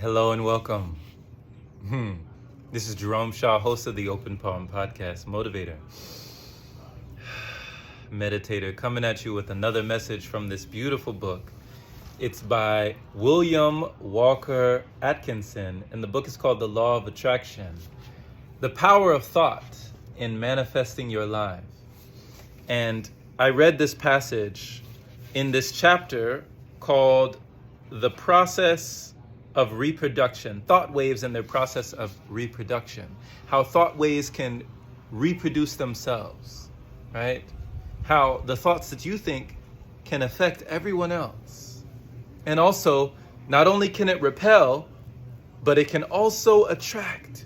Hello and welcome. This is Jerome Shaw, host of the Open Palm Podcast, motivator, meditator, coming at you with another message from this beautiful book. It's by William Walker Atkinson, and the book is called The Law of Attraction, The Power of Thought in Manifesting Your Life. And I read this passage in this chapter called The Process of Reproduction, thought waves and their process of reproduction, how thought waves can reproduce themselves, right? How the thoughts that you think can affect everyone else. And also, not only can it repel, but it can also attract.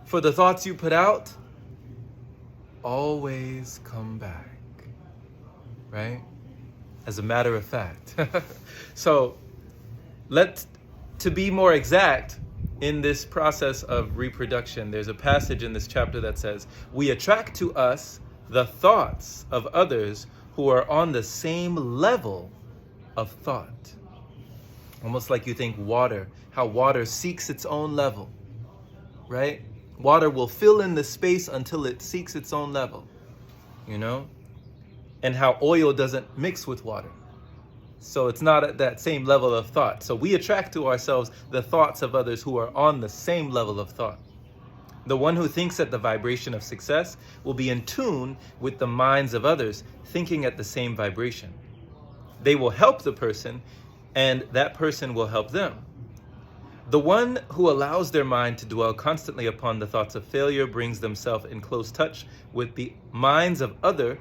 For the thoughts you put out always come back, right? As a matter of fact. So, to be more exact, in this process of reproduction, there's a passage in this chapter that says, we attract to us the thoughts of others who are on the same level of thought. Almost like you think water, how water seeks its own level, right? Water will fill in the space until it seeks its own level, and how oil doesn't mix with water. So it's not at that same level of thought. So we attract to ourselves the thoughts of others who are on the same level of thought. The one who thinks at the vibration of success will be in tune with the minds of others thinking at the same vibration. They will help the person, and that person will help them. The one who allows their mind to dwell constantly upon the thoughts of failure brings themselves in close touch with the minds of other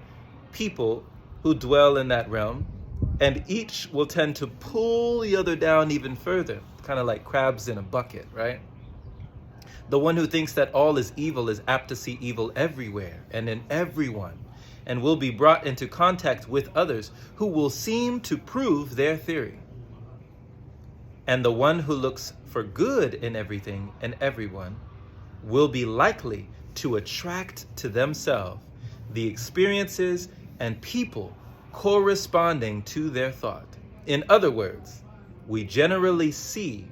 people who dwell in that realm, and each will tend to pull the other down even further, kind of like crabs in a bucket, right? The one who thinks that all is apt to see evil everywhere and in everyone, and will be brought into contact with others who will seem to prove their theory. And the one who looks for good in everything and everyone will be likely to attract to themselves the experiences and people corresponding to their thought. In other words, we generally see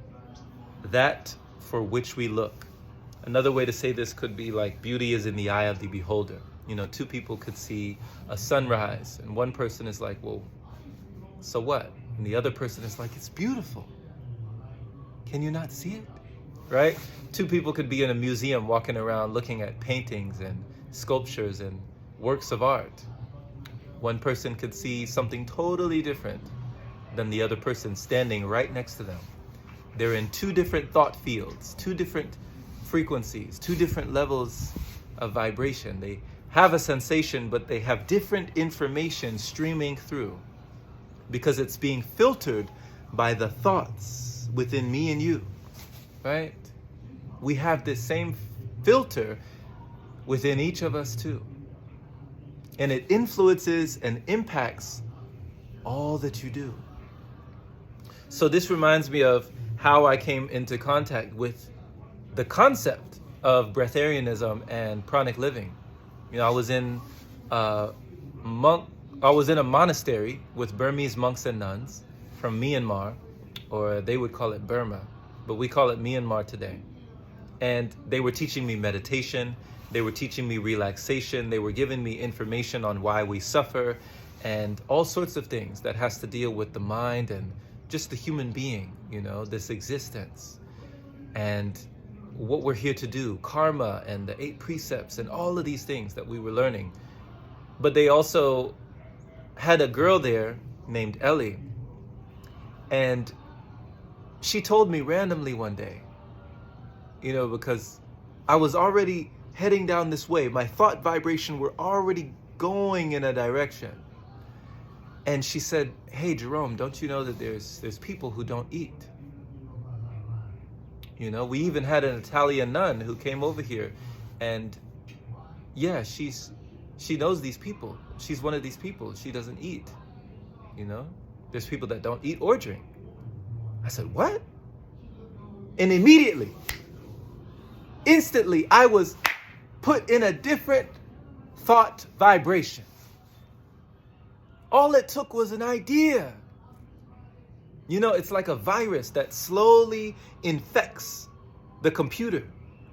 that for which we look. Another way to say this could be like beauty is in the eye of the beholder. Two people could see a sunrise, and one person is like, well, so what? And the other person is like, it's beautiful. Can you not see it? Right? Two people could be in a museum walking around looking at paintings and sculptures and works of art. One person could see something totally different than the other person standing right next to them. They're in two different thought fields, two different frequencies, two different levels of vibration. They have a sensation, but they have different information streaming through because it's being filtered by the thoughts within me and you, right? We have this same filter within each of us too. And it influences and impacts all that you do. So this reminds me of how I came into contact with the concept of breatharianism and pranic living. I was in a monastery with Burmese monks and nuns from Myanmar, or they would call it Burma, but we call it Myanmar today. And they were teaching me meditation. They were teaching me relaxation. They were giving me information on why we suffer and all sorts of things that has to deal with the mind and just the human being, this existence and what we're here to do, karma and the 8 precepts and all of these things that we were learning. But they also had a girl there named Ellie, and she told me randomly one day, because I was already heading down this way. My thought vibration were already going in a direction. And she said, hey, Jerome, don't you know that there's people who don't eat? We even had an Italian nun who came over here, and yeah, she knows these people. She's one of these people. She doesn't eat. There's people that don't eat or drink. I said, what? And instantly, I was put in a different thought vibration. All it took was an idea. You know, it's like a virus that slowly infects the computer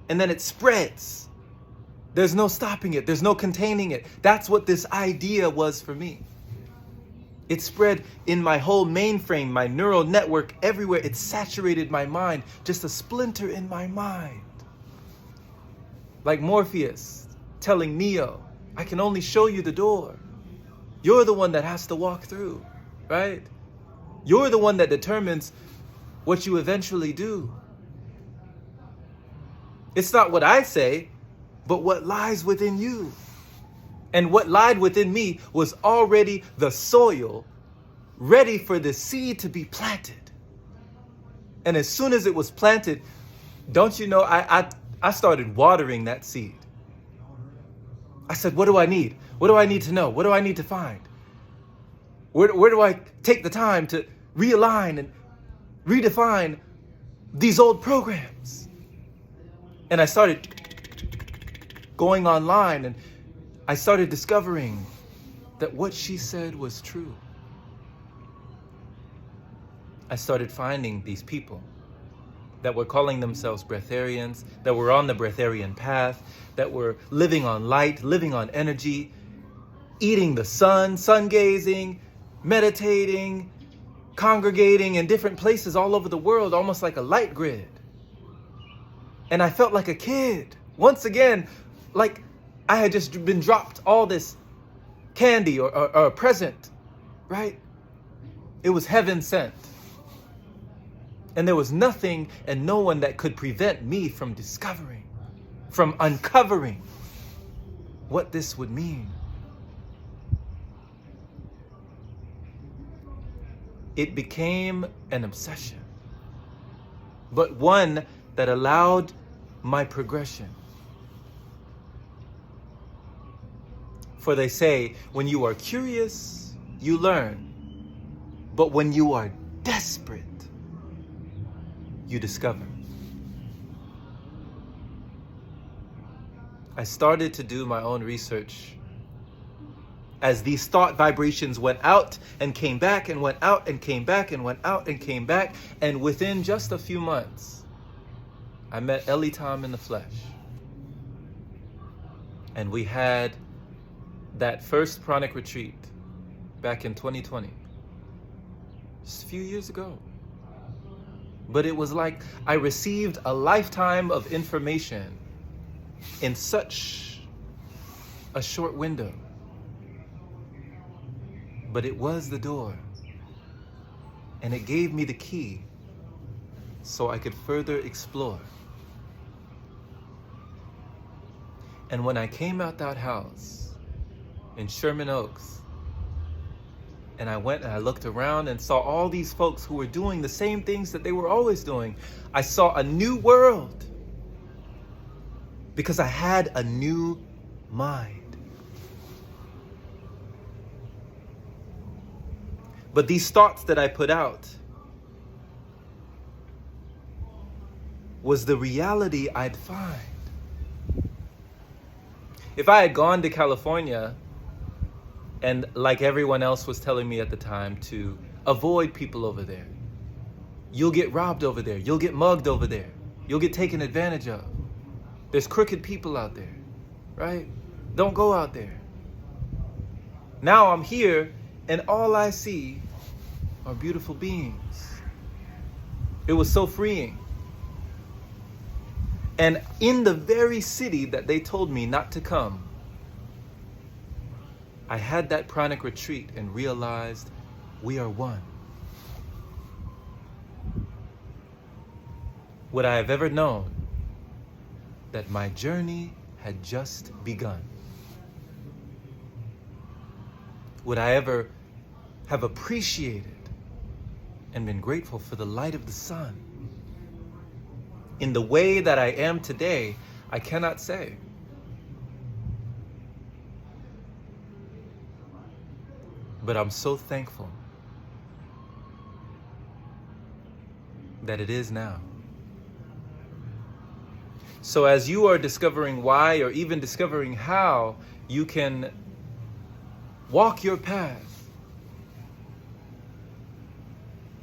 and then it spreads. There's no stopping it. There's no containing it. That's what this idea was for me. It spread in my whole mainframe, my neural network, everywhere. It saturated my mind, just a splinter in my mind. Like Morpheus telling Neo, I can only show you the door. You're the one that has to walk through, right? You're the one that determines what you eventually do. It's not what I say, but what lies within you. And what lied within me was already the soil ready for the seed to be planted. And as soon as it was planted, don't you know, I started watering that seed. I said, what do I need? What do I need to know? What do I need to find? Where do I take the time to realign and redefine these old programs? And I started going online and I started discovering that what she said was true. I started finding these people that were calling themselves breatharians, that were on the breatharian path, that were living on light, living on energy, eating the sun gazing, meditating, congregating in different places all over the world, almost like a light grid. And I felt like a kid. Once again, like I had just been dropped all this candy or a present, right? It was heaven sent. And there was nothing and no one that could prevent me from discovering, from uncovering what this would mean. It became an obsession, but one that allowed my progression. For they say, when you are curious, you learn. But when you are desperate, you discover. I started to do my own research as these thought vibrations went out and came back and went out and came back and went out and came back. And within just a few months, I met Ellie Tom in the flesh. And we had that first pranic retreat back in 2020, just a few years ago. But it was like I received a lifetime of information in such a short window. But it was the door, and it gave me the key so I could further explore. And when I came out that house in Sherman Oaks, and I went and I looked around and saw all these folks who were doing the same things that they were always doing, I saw a new world because I had a new mind. But these thoughts that I put out was the reality I'd find. If I had gone to California and like everyone else was telling me at the time to avoid people over there, you'll get robbed over there, you'll get mugged over there, you'll get taken advantage of. There's crooked people out there, right? Don't go out there. Now I'm here and all I see are beautiful beings. It was so freeing. And in the very city that they told me not to come, I had that pranic retreat and realized we are one. Would I have ever known that my journey had just begun? Would I ever have appreciated and been grateful for the light of the sun? In the way that I am today, I cannot say. But I'm so thankful that it is now. So as you are discovering why or even discovering how you can walk your path,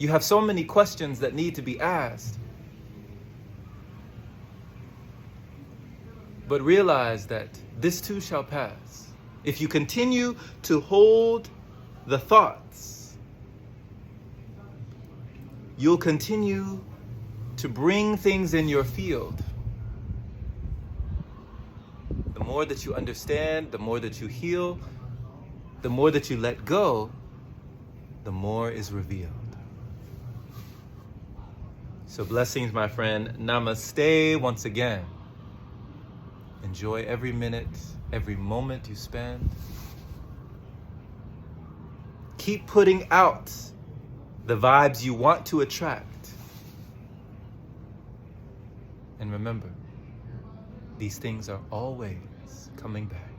You have so many questions that need to be asked. But realize that this too shall pass. If you continue to hold the thoughts, you'll continue to bring things in your field. The more that you understand, the more that you heal, the more that you let go, the more is revealed. So blessings, my friend. Namaste once again. Enjoy every minute, every moment you spend. Keep putting out the vibes you want to attract. And remember, these things are always coming back.